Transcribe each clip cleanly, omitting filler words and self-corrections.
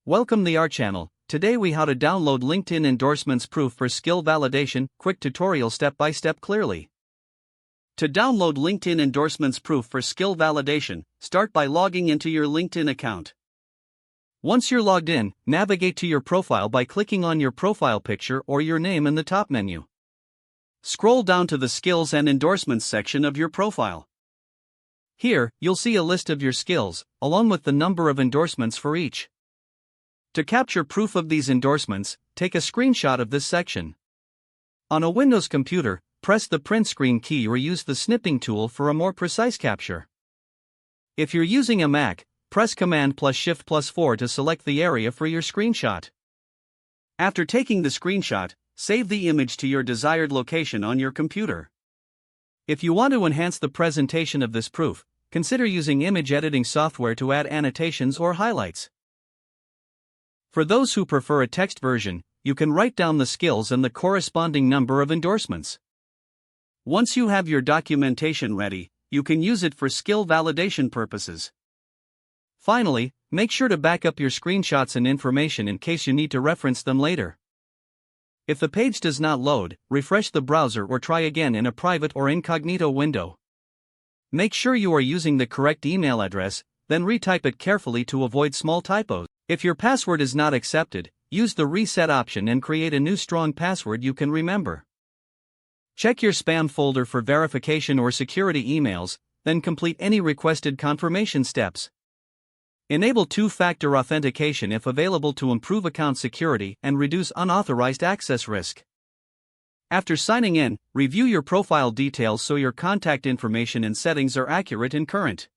Welcome to our channel. Today we how to download LinkedIn endorsements proof for skill validation, quick tutorial step by step clearly. To download LinkedIn endorsements proof for skill validation, start by logging into your LinkedIn account. Once you're logged in, navigate to your profile by clicking on your profile picture or your name in the top menu. Scroll down to the skills and endorsements section of your profile. Here, you'll see a list of your skills, along with the number of endorsements for each. To capture proof of these endorsements, take a screenshot of this section. On a Windows computer, press the print screen key or use the snipping tool for a more precise capture. If you're using a Mac, press Command plus Shift plus 4 to select the area for your screenshot. After taking the screenshot, save the image to your desired location on your computer. If you want to enhance the presentation of this proof, consider using image editing software to add annotations or highlights. For those who prefer a text version, you can write down the skills and the corresponding number of endorsements. Once you have your documentation ready, you can use it for skill validation purposes. Finally, make sure to back up your screenshots and information in case you need to reference them later. If the page does not load, refresh the browser or try again in a private or incognito window. Make sure you are using the correct email address, then retype it carefully to avoid small typos. If your password is not accepted, use the reset option and create a new strong password you can remember. Check your spam folder for verification or security emails, then complete any requested confirmation steps. Enable two-factor authentication if available to improve account security and reduce unauthorized access risk. After signing in, review your profile details so your contact information and settings are accurate and current.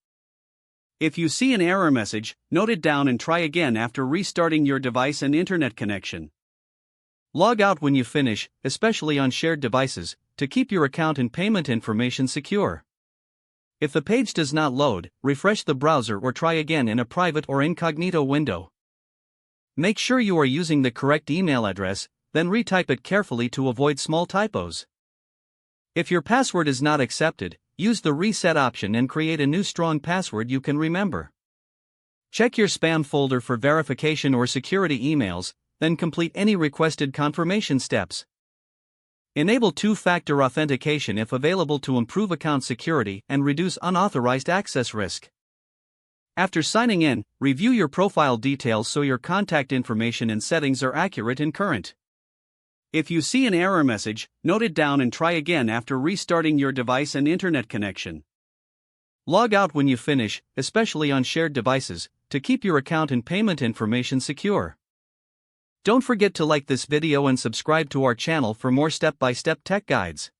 If you see an error message, note it down and try again after restarting your device and internet connection. Log out when you finish, especially on shared devices, to keep your account and payment information secure. If the page does not load, refresh the browser or try again in a private or incognito window. Make sure you are using the correct email address, then retype it carefully to avoid small typos. If your password is not accepted, use the reset option and create a new strong password you can remember. Check your spam folder for verification or security emails, then complete any requested confirmation steps. Enable two-factor authentication if available to improve account security and reduce unauthorized access risk. After signing in, review your profile details so your contact information and settings are accurate and current. If you see an error message, note it down and try again after restarting your device and internet connection. Log out when you finish, especially on shared devices, to keep your account and payment information secure. Don't forget to like this video and subscribe to our channel for more step-by-step tech guides.